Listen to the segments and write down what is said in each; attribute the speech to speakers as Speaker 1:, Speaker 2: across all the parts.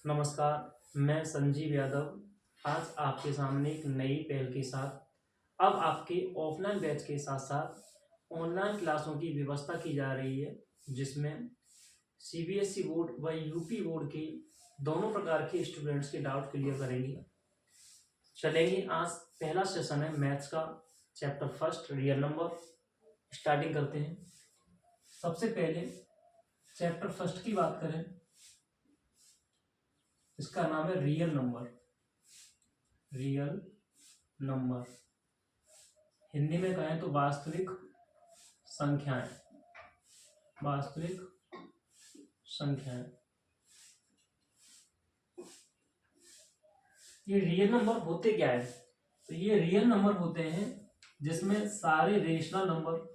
Speaker 1: नमस्कार, मैं संजीव यादव आज आपके सामने एक नई पहल के साथ अब आपके ऑफलाइन बैच के साथ साथ ऑनलाइन क्लासों की व्यवस्था की जा रही है, जिसमें सीबीएसई बोर्ड व यूपी बोर्ड के दोनों प्रकार के स्टूडेंट्स के डाउट क्लियर करेंगे। चलेंगे, आज पहला सेशन है मैथ्स का, chapter first real number. Starting करते हैं। सबसे पहले चैप्टर फर्स्ट की बात करें, इसका नाम है real number. Real number Hindi में कहें तो वास्तविक संख्याएं। वास्तविक संख्याएं ये रियल नंबर होते क्या है? तो ये रियल नंबर होते हैं जिसमें सारे रेशनल नंबर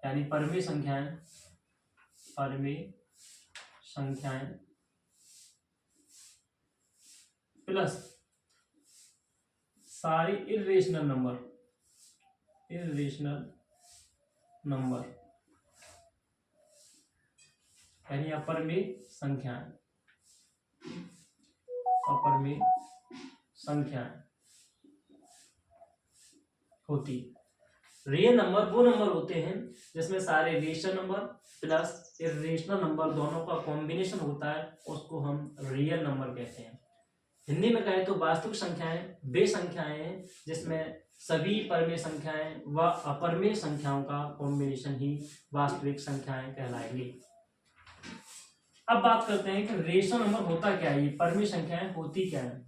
Speaker 1: यानी परमेय संख्याएं प्लस सारे इर्रेशनल नंबर यानी अपरमेय संख्याएं होती। रियल नंबर वो नंबर होते हैं जिसमें सारे rational number plus irrational number दोनों का कॉम्बिनेशन होता है, उसको हम रियल नंबर कहते हैं। हिंदी में कहें तो वास्तविक संख्याएं वे संख्याएं हैं जिसमें सभी परमेय संख्याएं व अपरमेय संख्याओं का कॉम्बिनेशन ही वास्तविक संख्याएं कहलाएंगी। अब बात करते हैं कि रेशनल नंबर होता क्या है, ये परमेय संख्याएं होती क्या है।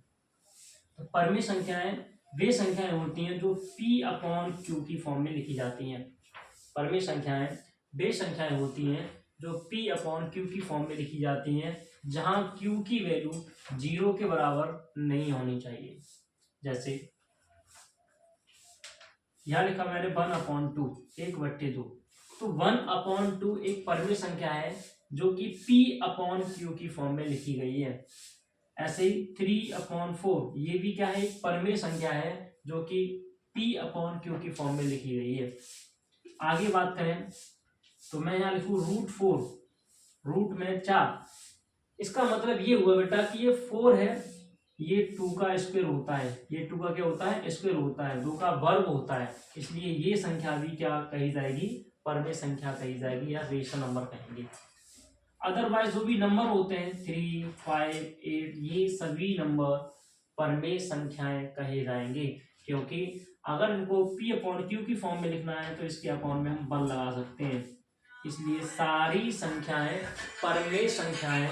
Speaker 1: तो परमेय संख्याएं वे संख्याएं होती हैं जो P/Q की फॉर्म में लिखी जाती हैं। परमेय संख्याएं वे संख्याएं होती हैं जो P/Q की फॉर्म में लिखी जाती हैं, जहां Q की वैल्यू 0 के बराबर नहीं होनी चाहिए। जैसे यहां लिखा मैंने 1/2, 1/2। तो 1/2 एक परमेय संख्या है जो कि P/Q की फॉर्म में लिखी गई है। ऐसे ही 3/4 ये भी क्या है, एक परमेय संख्या है जो कि P/Q की फॉर्म में लिखी गई है। आगे बात करें तो मैं यहां लिखूं √4, रूट में 4। इसका मतलब ये हुआ बेटा कि ये 4 है, ये 2 का स्क्वायर होता है, ये 2 का क्या होता है, स्क्वायर होता है, 2 का वर्ग होता है, इसलिए ये संख्या भी क्या कही जाएगी, परमेय संख्या कही जाएगी या रेशनल नंबर कहेंगे। अदरवाइज जो भी नंबर होते हैं 3, 5, 8 ये सभी नंबर परमेय संख्याएं कहे जाएंगे, क्योंकि अगर इनको P/Q की फॉर्म में लिखना है तो इसके अपॉन में हम बल लगा सकते हैं, इसलिए सारी संख्याएं परमेय संख्याएं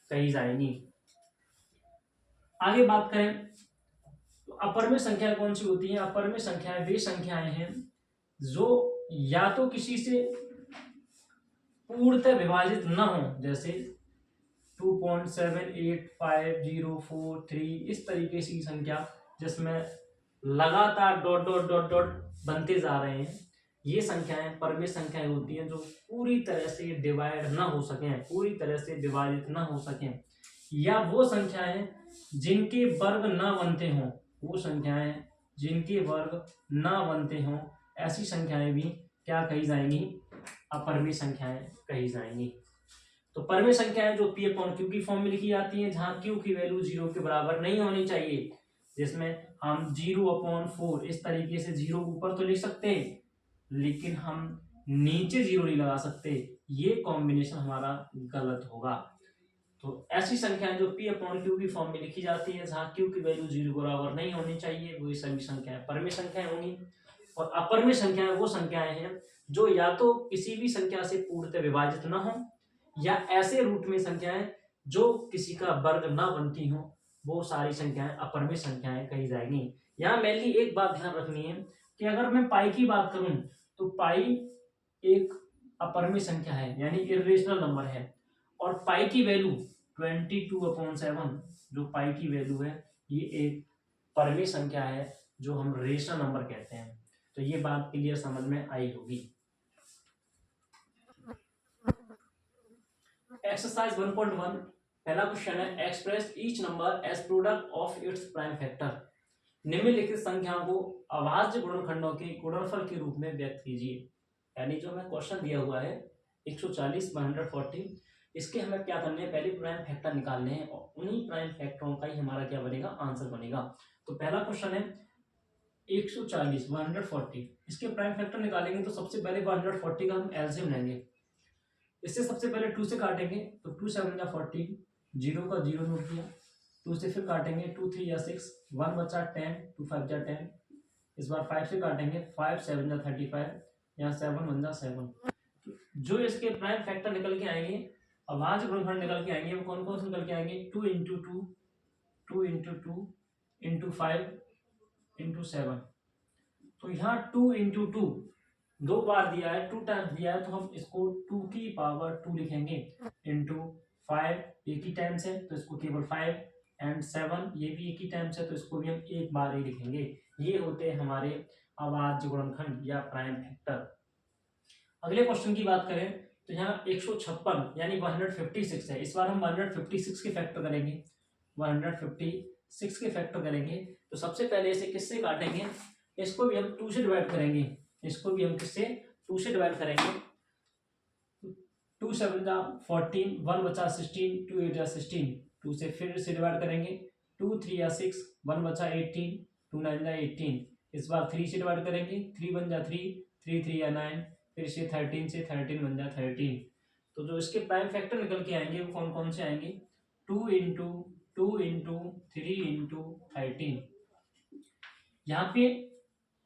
Speaker 1: कही जाएंगी। आगे बात करें तो अपरमेय संख्याएं कौन सी होती हैं। अपरमेय संख्याएं वे संख्याएं हैं जो या तो किसी से पूर्णतः विभाजित न हो, जैसे 2.78504 इस तरीके की संख्या जिसमें लगातार डॉट डॉट डॉट डॉट बनते जा रहे हैं, ये संख्याएं परमेय संख्याएं होती हैं जो पूरी तरह से डिवाइड ना हो सकें, पूरी तरह से विभाजित ना हो सकें। या वो संख्याएं जिनके वर्ग ना बनते हों, वो संख्याएं जिनके वर्ग ना बनते हों, ऐसी संख्याएं भी क्या कही जाएंगी, अपरमेय संख्याएं कही जाएंगी। तो परमेय संख्याएं जो P/Q की फॉर्म में लिखी जाती हैं, जहां Q की वैल्यू 0 के बराबर नहीं होनी चाहिए, जिसमें हम 0/4 इस तरीके से 0 ऊपर तो लिख सकते हैं, लेकिन हम नीचे 0 नहीं लगा सकते, ये कॉम्बिनेशन हमारा गलत होगा। तो ऐसी संख्याएं जो P/Q की फॉर्म में लिखी जाती है, जहां Q की वैल्यू 0 के बराबर नहीं होनी चाहिए, वो सभी संख्याएं परमेय संख्याएं होंगी। और अपरमेय संख्याएं वो संख्याएं हैं जो या तो किसी भी संख्या से पूर्णतः विभाजित न हो, या ऐसे रूट में संख्याएं जो किसी का वर्ग ना बनती हो, वो सारी संख्याएं अपरमेय संख्याएं कही जाएंगी। यहाँ मेनली एक बात ध्यान रखनी है कि अगर मैं पाई की बात करूं तो पाई एक अपरमेय संख्या है, यानी इर्रेशनल नंबर है, और पाई की वैल्यू 22/7 जो पाई की वैल्यू है, ये एक परमेय संख्या है जो हम रेशनल नंबर कहते हैं। तो ये बात क्लियर समझ में आई होगी। एक्सरसाइज 1.1 पहला क्वेश्चन है, express each number as product of its prime factor. निम्नलिखित संख्याओं को अभाज्य गुणनखंडों के गुणनफल के रूप में व्यक्त कीजिए। यानी जो हमें क्वेश्चन दिया हुआ है 140 140, इसके हमें क्या करने हैं, पहले प्राइम फैक्टर निकालने हैं और उन्हीं प्राइम फैक्टरों का ही हमारा क्या बनेगा, आंसर बनेगा। तो पहला क्वेश्चन है 140 140, इसके प्राइम फैक्टर निकालेंगे तो सबसे पहले 140 का हम एलसीएम लेंगे। इससे सबसे पहले 2 से काटेंगे तो 2 7 जा 14, 0 का 0 नोट किया, 2 से फिर काटेंगे 2 3 या 6, 1 बचा 10, 2 5 जा 10, इस बार 5 से काटेंगे 5 7 जा 35, यहाँ 7 1 जा 7। जो इसके प्राइम फैक्टर निकल के आएंगे, अब वहां से गुणनफल निकल के आएंगे, वो कौन कौन से निकल के आएंगे, 2 इंटू 2 2 इंटू 2 इंटू 5 इंटू 7। तो यहाँ 2 इंटू 2 दो बार दिया है, 2 टाइम्स दिया है, तो हम इसको 2 की पावर 2 लिखेंगे, इंटू 5 एक ही टाइम्स है तो इसको केवल 5, एंड 7 ये भी एक ही टाइम्स है तो इसको भी हम एक बार ही लिखेंगे। ये होते हैं हमारे अभाज्य गुणनखंड या प्राइम फैक्टर। अगले क्वेश्चन की बात करें तो यहाँ 156 यानी 156 है, इस बार हम 156 के फैक्टर करेंगे, 156 के फैक्टर करेंगे। तो सबसे पहले इसे किससे काटेंगे, इसको भी हम 2 से डिवाइड करेंगे, इसको भी हम किससे 2 से डिवाइड करेंगे। 2 7 जा 14, 1 बचा 16, 2 8 जा 16, 2 से फिर से डिवाइड करेंगे, 2 3 या 6, 1 बचा 18, 2 9 जा 18, इस बार 3 से डिवाइड करेंगे, 3 1 जा 3, 3 3 या 9, फिर से 13 से 13 1 जा 13। तो जो इसके प्राइम फैक्टर निकल के आएंगे वो कौन कौन से आएंगे, 2 इंटू 2 इंटू 3 इंटू 13। यहाँ पे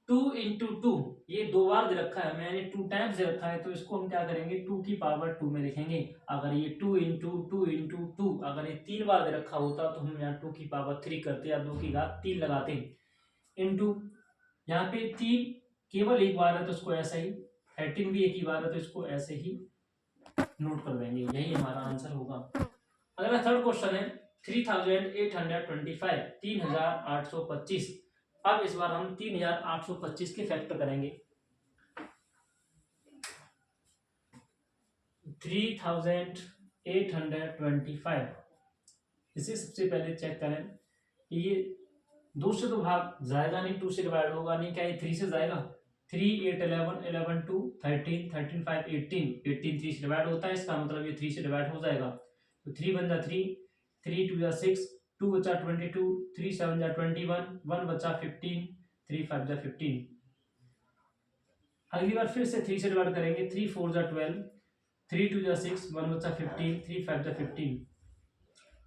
Speaker 1: 2 इंटू 2 ये दो बार दे रखा है, मैंने 2 टाइम्स दे रखा है, तो इसको हम क्या करेंगे, 2 की पावर 2 में लिखेंगे। अगर ये 2 इंटू 2 इंटू 2 अगर ये 3 बार दे रखा होता तो हम यहाँ 2 की पावर 3 करते या 2 की घात 3 लगाते। इंटू यहाँ पे 3 केवल एक बार है तो इसको ऐसा ही, 13 भी एक ही बार है तो इसको ऐसे ही नोट कर देंगे, यही हमारा आंसर होगा। अगला थर्ड क्वेश्चन है 3825, 3825। अब इस बार हम 3825 के फैक्टर करेंगे। 3825 इसे सबसे पहले चेक करें कि ये 2 से तो भाग जाएगा नहीं, 2 से डिवाइड होगा नहीं, क्या ये 3 से जाएगा, 3 8 11 11 2 13 13 5 18 18 3 से डिवाइड होता है, इसका मतलब ये 3 से डिवाइड हो जाएगा। तो 3 1 जा 3, 3 2 जा 6, 2 बचा 22, 3 7 जा 21, 1 बचा 15, 3 5 जा 15। अगली बार फिर से 3 से डिवाइड करेंगे, 3 4 जा 12, 3 2 जा 6, 1 बचा 15, 3 5 जा 15।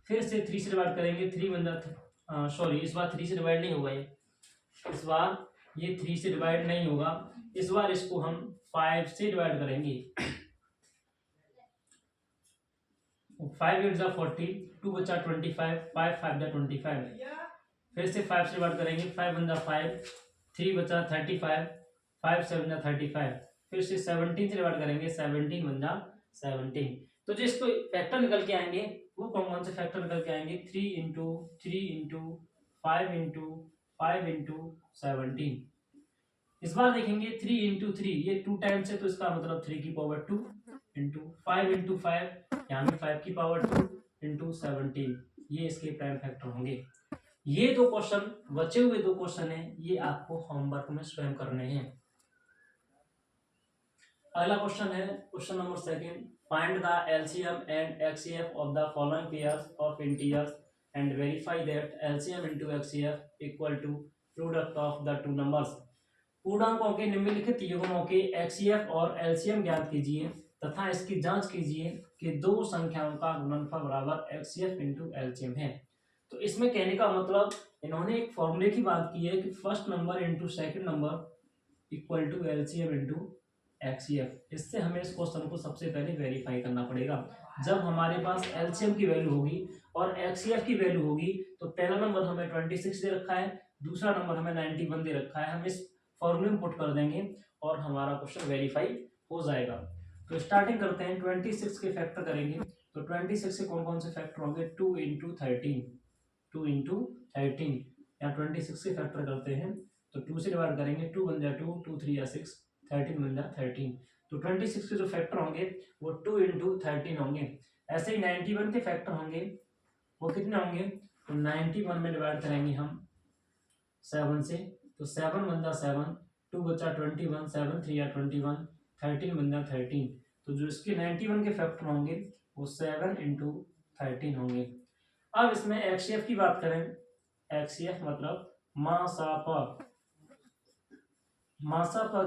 Speaker 1: फिर से 3 से डिवाइड करेंगे, 3 1 जा सॉरी इस बार 3 से डिवाइड नहीं होगा, ये इस बार ये 3 से डिवाइड नहीं होगा, इस बार इसको हम 5 से डिवाइड करेंगे। 5 8 जा 40, 2 बचा 25, 5 5 जा 25। फिर से 5 से डिवाइड करेंगे, 5 1 जा 5, 3 बचा 35, 5 7 जा 35। फिर से 17 से डिवाइड करेंगे, 17 1 जा 17। तो जो इसको फैक्टर निकल के आएंगे वो कौन कौन से फैक्टर निकल के आएंगे, 3 इंटू 3 इंटू 5 इंटू 5 इंटू 17। इस बार देखेंगे 3 इंटू 3 ये 2 टाइम्स है तो इसका मतलब 3 की पावर 2 इंटू 5 इंटू 5 यहाँ भी 5 की पावर 2 इंटू 17, ये इसके प्राइम फैक्टर होंगे। ये दो क्वेश्चन बचे हुए 2 क्वेश्चन है, ये आपको होमवर्क में स्वयं करने हैं। अगला क्वेश्चन है question number 2, find the LCM and HCF of the following pairs of integers and verify that LCM into HCF equal to product of the two numbers. पूर्णांकों के निम्नलिखित युग्मों के एक्ससीएफ और एलसीएम ज्ञात कीजिए तथा इसकी जांच कीजिए कि दो संख्याओं का गुणनफल बराबर एक्ससीएफ इनटू एलसीएम है। तो इसमें कहने का मतलब इन्होंने एक फॉर्मूले की बात की है कि first number into second number equal to LCM into HCF. इससे हमें इस क्वेश्चन को सबसे पहले वेरीफाई करना पड़ेगा। जब हमारे पास एलसीएम की वैल्यू होगी और एक्ससीएफ की वैल्यू होगी तो पहला नंबर हमें 26 दे रखा है, दूसरा नंबर हमें 91 दे रखा है, हम इस फॉर्मूले में पुट कर देंगे और हमारा क्वेश्चन वेरीफाई हो जाएगा। तो स्टार्टिंग करते हैं, 26 के फैक्टर करेंगे। तो 26 से कौन कौन से फैक्टर होंगे, 2 इंटू 13, 2 इंटू 13, यहाँ 26 के फैक्टर करते हैं तो 2 से डिवाइड करेंगे, 2 1 जा 2, 2 3 या 6, 13 1 जा 13। तो 26 के जो फैक्टर होंगे वो 2 इंटू 13 होंगे। ऐसे ही 91 के फैक्टर होंगे, वो कितने होंगे, तो 91 में डिवाइड करेंगे हम 7 से, तो 7 1 जा 7, 2 बचा 21, 7 3 या 21, 13 1 जा 13। तो जो इसके 91 के फैक्टर होंगे वो 7 इंटू 13 होंगे। अब इसमें एक्ससीएफ की बात करें, एक्ससीएफ मतलब मासा प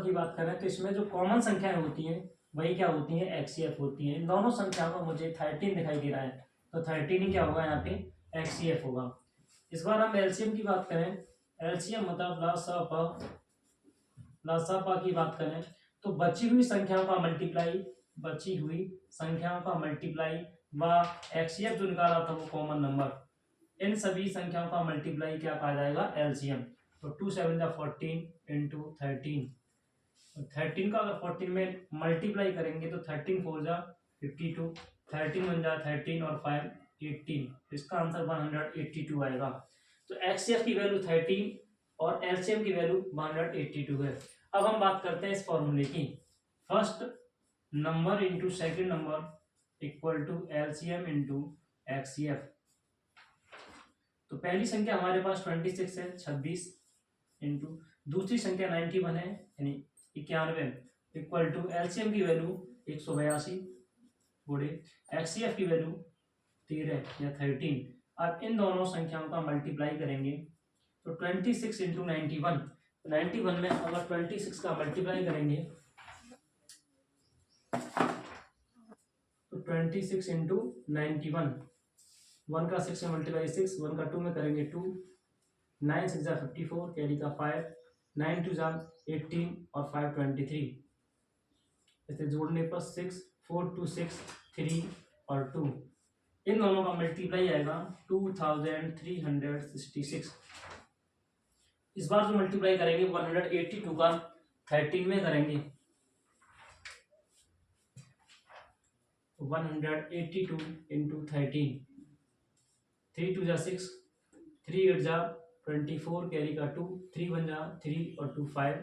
Speaker 1: की बात करें तो इसमें जो कॉमन संख्याएं होती हैं वही क्या होती हैं, एक्ससीएफ होती हैं। इन दोनों संख्याओं का मुझे 13 दिखाई दे रहा है, तो 13 ही क्या होगा यहाँ पे, एक्ससीएफ होगा। इस बार हम एलसीएम की बात करें, एलसीएम मतलब लसापा की बात करें तो बची हुई संख्याओं का मल्टीप्लाई व एक्ससीएफ जो निकाला था वो कॉमन नंबर, इन सभी संख्याओं का मल्टीप्लाई क्या कहा जाएगा, एलसीएम। तो 2 7 जा 14 इंटू 13, 13 का अगर 14 में मल्टीप्लाई करेंगे तो 13 4 जा 52, 13 1 जा 13 और 5 18, इसका आंसर 182 आएगा। तो एक्ससीएफ की वैल्यू 13 और एलसीएम की वैल्यू 182 है। अब हम बात करते हैं इस फॉर्मूले की, first number into second number equal to LCM into HCF. तो पहली संख्या हमारे पास 26 है, 26 इंटू दूसरी संख्या 91 है यानी 91 इक्वल टू एलसीएम की वैल्यू 182 गुणे एक्ससीएफ की वैल्यू 13 या 13। अब इन दोनों संख्याओं का मल्टीप्लाई करेंगे तो 26 इंटू 91, 91 में अगर 26 का मल्टीप्लाई करेंगे तो 26 इंटू 91, 1 का 6 में मल्टीप्लाई 6, 1 का 2 में करेंगे 2, 9 6 जा 54, कैरी का 5, 9 2 जा 18 और 5 23, इसे जोड़ने पर 6 4 2 6 3 और 2, इन दोनों का मल्टीप्लाई आएगा 2366। इस बार जो मल्टीप्लाई करेंगे 182 का 13 में करेंगे, 182 इंटू 13, 3 2 जा 6, 3 8 जा 24, कैरी का 2, 3 1 जा 3 और 2 5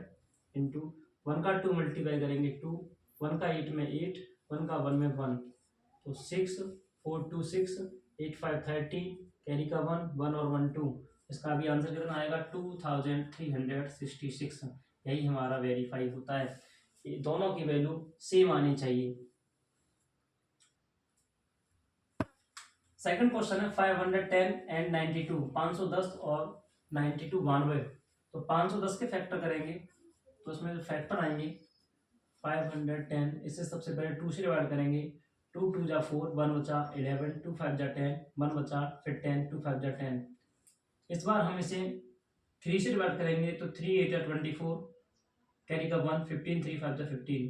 Speaker 1: इंटू 1 का 2 मल्टीप्लाई करेंगे 2, 1 का 8 में 8, 1 का 1 में 1, तो 6 4 2 6 8 5 30, कैरी का 1 1 और 1 2, इसका भी आंसर कितना आएगा 2366। यही हमारा वेरीफाई होता है, ये दोनों की वैल्यू सेम आनी चाहिए। सेकंड क्वेश्चन है 510 एंड 92, 510 और 92 92, तो 510 के फैक्टर करेंगे तो उसमें जो फैक्टर आएंगे 510, इससे सबसे पहले 2 से डिवाइड करेंगे, 2 2 जा 4, 1 बचा 11, 2 5 जा 10, 1 बचा, फिर 10, 2 5 जा 10। इस बार हम इसे 3 से डिवाइड करेंगे तो 3 8 जा 24, कैरी का 1, 15 3 5 जा 15,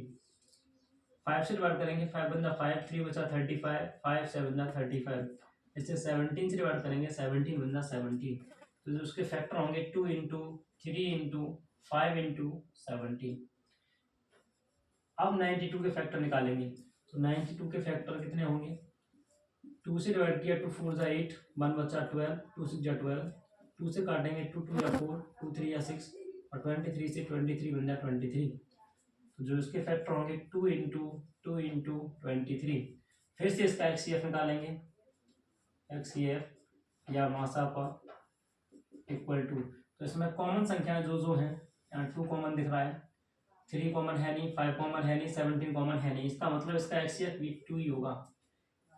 Speaker 1: 5 से डिवाइड करेंगे 5 1 जा 5, 3 बचा 35, 5 7 जा 35, इससे 17 से डिवाइड करेंगे 17 1 जा 17, तो जो उसके फैक्टर होंगे 2 इंटू 3 इंटू 5 इंटू 17। अब 92 के फैक्टर निकालेंगे तो 92 के फैक्टर कितने होंगे, 2 से डिवाइड किया 2 4 जा 8, 1 बचा 12, 2 6 जा 12, 2 से काटेंगे 2 2 जा 4, 2 3 जा 6 और 23 से 23 बन जा 23, तो जो इसके फैक्टर होंगे 2 इंटू 23। फिर से इसका एक्ससीएफ निकालेंगे, एक्ससीएफ या मासापा इक्वल टू, तो इसमें कॉमन संख्याएं जो हैं, यहाँ 2 कॉमन दिख रहा है, 3 कॉमन है नहीं, 5 कॉमन है नहीं, 17 कॉमन है नहीं, इसका मतलब इसका एक्ससीएफ भी 2 ही होगा।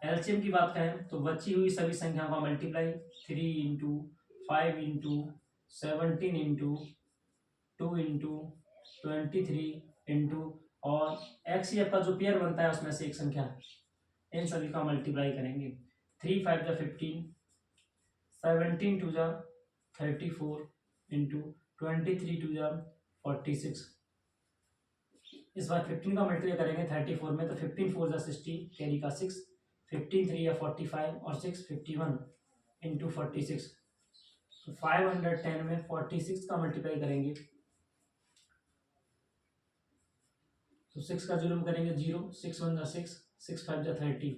Speaker 1: एलसीएम की बात करें तो बची हुई सभी संख्याओं का multiply 3 into 5 into 17 into 2 into 23 into और एक्ससीएफ का जो पेयर बनता है उसमें से एक संख्या, इन सभी का मल्टीप्लाई करेंगे, 3 5 जा 15, 17 2 जा 34 इंटू 23 2 जा 46। इस बार 15 का मल्टीप्लाई करेंगे 34 में तो 15 4 जा 60, कैरी का 6, 15 3 या 45 और 6 51 इंटू 46, तो 510 में 46 का मल्टीप्लाई करेंगे तो 6 का 0 में करेंगे 0, 6 1 जा 6, 6 5 जा 30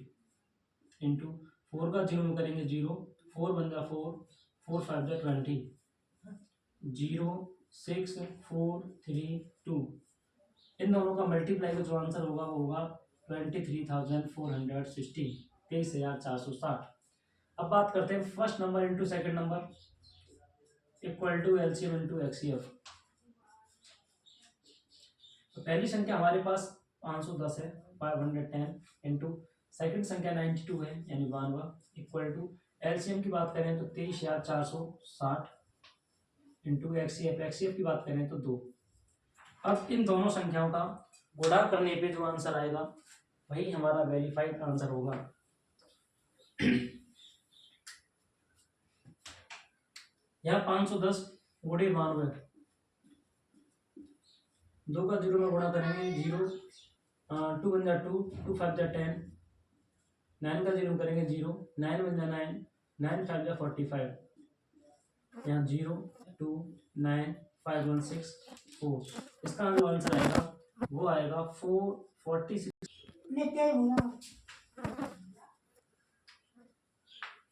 Speaker 1: इंटू 4 का 0 में करेंगे 0, 4 1 जा 4, 4 5 जा 20, 0 6 4 3 2, इन दोनों का मल्टीप्लाई का जो आंसर होगा वो होगा 23,460, 23,460। अब बात करते हैं first number into second number equal to LCM into HCF. तो पहली संख्या हमारे पास 510 है, 510 इंटू सेकेंड संख्या 92 है यानी 92 इक्वल टू एलसीएम की बात करें तो 23,460 इंटू एक्सीएफ की बात करें तो 2। अब इन दोनों संख्याओं का गुणा करने पे जो आंसर आएगा वही हमारा वेरीफाइड आंसर होगा। यहाँ 510 गुणे 92, 2 का 0 में गुणा करेंगे 0, 2 वन जा 2, 2 5 जा 10, 9 का 0 करेंगे 0, 9 वन जा 9, 9 5 जा 45, यहाँ 0 2 9 5 1 6 4। इसका जो आंसर आएगा वो आएगा 446।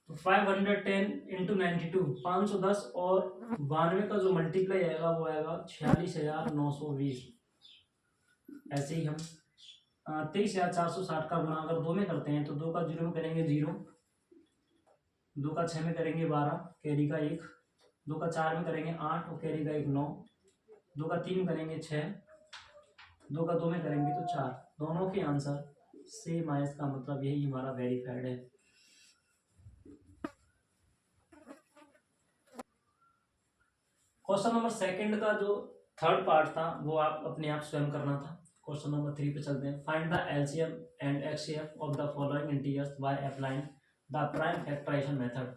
Speaker 1: तो 510 इंटू 92 510 और 92 का जो मल्टीप्लाई आएगा वो आएगा 46,920। ऐसे ही हम 23,460 का गुणा अगर 2 में करते हैं तो 2 का 0 में करेंगे 0, 2 का 6 में करेंगे 12, कैरी का 1, 2 का 4 में करेंगे 8 और कैरी का 1 9, 2 का 3 में करेंगे 6, 2 का 2 में करेंगे तो 4। दोनों के आंसर सेम आए, इसका मतलब यही हमारा वेरीफाइड है। क्वेश्चन नंबर सेकंड का जो थर्ड पार्ट था वो आप अपने आप स्वयं करना था। क्वेश्चन नंबर 3 पे चलते हैं। Find the LCM and HCF of the following integers by applying the prime factorisation method.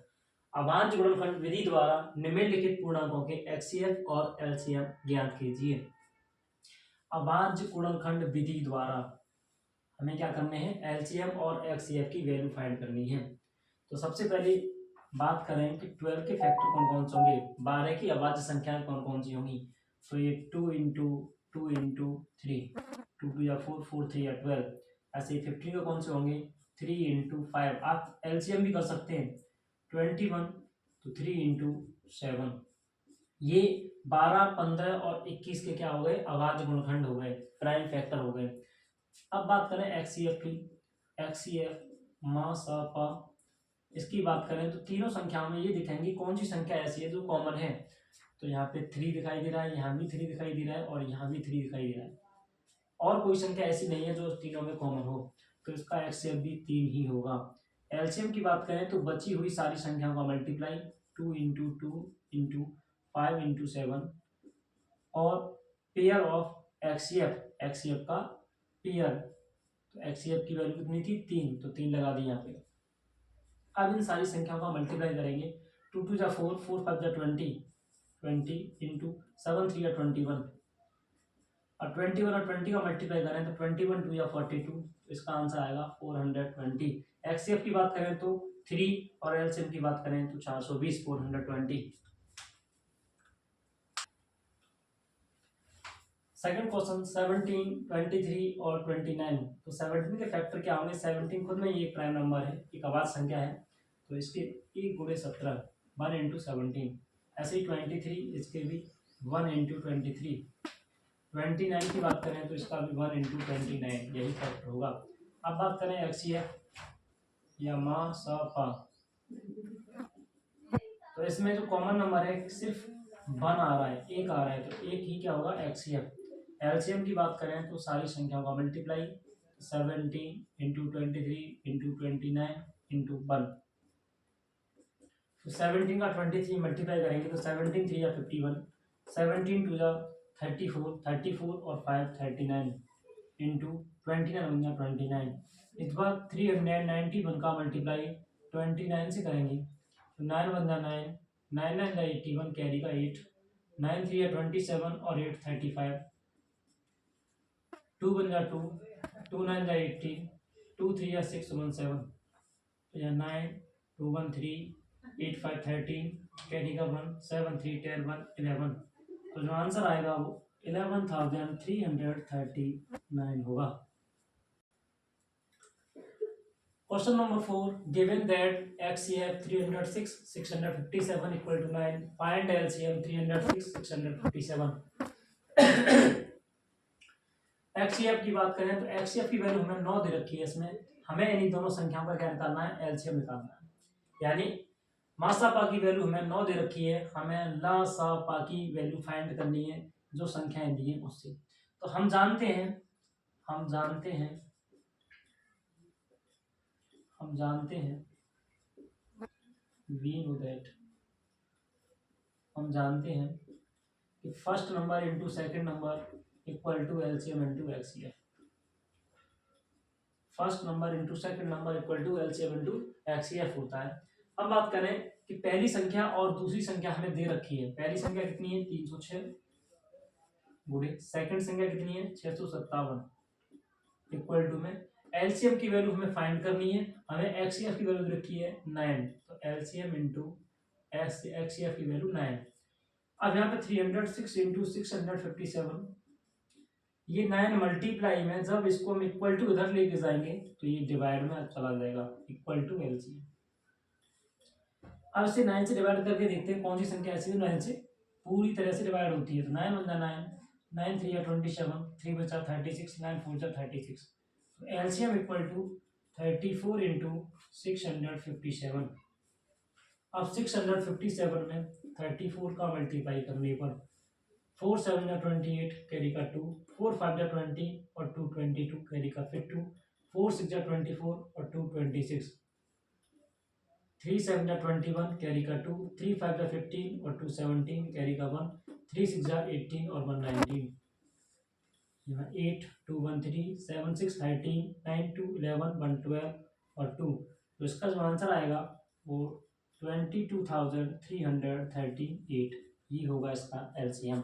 Speaker 1: अभाज्य गुणनखंड विधि द्वारा निम्नलिखित पूर्णांकों के एक्ससीएफ और एलसीएम ज्ञात कीजिए। अभाज्य गुणनखंड विधि द्वारा हमें क्या करने हैं, एलसीएम और एक्ससीएफ की वैल्यू फाइंड करनी है। तो सबसे पहले बात करें कि 12 के फैक्टर कौन कौन से होंगे, 12 की अभाज्य संख्याएं कौन कौन सी होंगी। तो ये 2 इंटू 2 इंटू 3, 2 2 या 4, 4 3 या 12। ऐसे ही 15 के कौन से होंगे, 3 इंटू 5। आप एलसीएम भी कर सकते हैं 21, तो 3 इंटू 7। ये 12, 15 और 21 के क्या हो गए, अभाज्य गुणनखंड हो गए, प्राइम फैक्टर हो गए। अब बात करें एक्ससीएफ की। एक्ससीएफ मा सा पा, इसकी बात करें तो तीनों संख्याओं में ये दिखाएंगी कौन सी संख्या ऐसी है जो कॉमन है। तो यहाँ पे 3 दिखाई दे रहा है, यहाँ भी 3 दिखाई दे रहा है और यहाँ भी 3 दिखाई दे रहा है, और कोई संख्या ऐसी नहीं है जो तीनों में कॉमन हो। तो इसका एक्ससीएफ भी 3 ही होगा। एलसीएम की बात करें तो बची हुई सारी संख्याओं का मल्टीप्लाई 2 इंटू 2 इंटू 5 इंटू 7 और पेयर ऑफ एक्ससीएफ का पेयर। तो एक्ससीएफ की वैल्यू कितनी थी, 3, तो 3 लगा दी यहाँ पे। अब इन सारी संख्याओं का मल्टीप्लाई करेंगे, 2 2 जा 4, 4 5 जा 20, 20 इंटू 7 3 या 21, और 21 और 20 का मल्टीप्लाई करें तो 21 2 या 42, तो इसका आंसर आएगा 420। एक्ससीएफ की बात करें तो 3 और एलसीएम की बात करें तो 420, 420। सेकंड क्वेश्चन 17, 23 और 29। तो 17 के फैक्टर क्या होंगे, 17 खुद में ये एक प्राइम नंबर है, एक अभाज्य संख्या है, तो इसके 1 गुणे 17, 1 इंटू 17। ऐसे ही 23 इसके भी 1 इंटू 23। 29 की बात करें तो इसका भी 1 इंटू 29, यही फैक्टर होगा। अब बात करें एक्ससीएफ या मा सा पा, तो इसमें जो कॉमन नंबर है सिर्फ 1 आ रहा है, 1 आ रहा है, तो 1 ही क्या होगा, एक्ससीएफ। एलसीएम की बात करें तो सारी संख्याओं का मल्टीप्लाई 17 इंटू 23 इंटू 29 इंटू 1। तो 17 का 23 मल्टीप्लाई करेंगे तो 17 3 या 51, 17 2 जा 34, 34 और 5 39 इंटू 29 या 29। इस बार 391 का मल्टीप्लाई 29 से करेंगे तो 9 1 जा 9, 9 9 जा 81, कैरी का 8, 9 3 या 27 और 8 35, 2 1 जा 2, 2 9 जा 18, 2 3 या 6 1 7, तो यह 9 2 1 3 8 5 13, कैरी का 1, 7 3 10 1 11। तो जो आंसर आएगा वो 11,339 होगा। Question number 4, given that HCF 306 657 equal to 9, find LCM 306 657। HCF की बात करें तो एक्ससीएफ की वैल्यू हमें 9 दे रखी है, इसमें हमें इन दोनों संख्याओं का क्या निकालना है, एलसीएम निकालना है। यानी मासा पा की वैल्यू हमें 9 दे रखी है, हमें ला सा पा की वैल्यू फाइंड करनी है जो संख्याएं दी हैं उससे। तो हम जानते हैं हम जानते हैं, वी नो दैट, हम जानते हैं कि first number into second number equal to LCM into HCF. First number into second number equal to LCM into HCF होता है। अब बात करें कि पहली संख्या और दूसरी संख्या हमें दे रखी है। पहली संख्या कितनी है 306 गुणे सेकंड संख्या कितनी है 657 इक्वल टू में एलसीएम की वैल्यू हमें फाइंड करनी है। हमें एक्ससीएफ की वैल्यू दे रखी है 9, तो एलसीएम इंटू एक्ससीएफ की वैल्यू 9। अब यहाँ पे 306 इंटू 657, ये 9 मल्टीप्लाई में जब इसको हम इक्वल टू इधर लेके जाएंगे तो ये डिवाइड में चला जाएगा इक्वल टू एलसीएम। अब इसे 9 से डिवाइड करके देखते हैं कौन सी संख्या ऐसी है 9 से पूरी तरह से डिवाइड होती है। तो 9 × 9, 9 3 27, 3 बचा 36, 9 4 36, तो एलसीएम इक्वल टू 34 इंटू 657। अब 657 में 34 का मल्टीप्लाई करने पर 4 7 28 कैरी का 2, 4 5 20 और 2 22 कैरी का फिर 2, 4 6 24 और 2 26, 3 7 21 कैरी का 2, 3 5 15 और 2 17 कैरी का 1, 3 6 18 और 1 19, यहाँ 8 2 1 3 7 6 13 9 2 11 1 12 और 2, तो इसका जो आंसर आएगा वो 22,338, ये होगा इसका एलसीएम।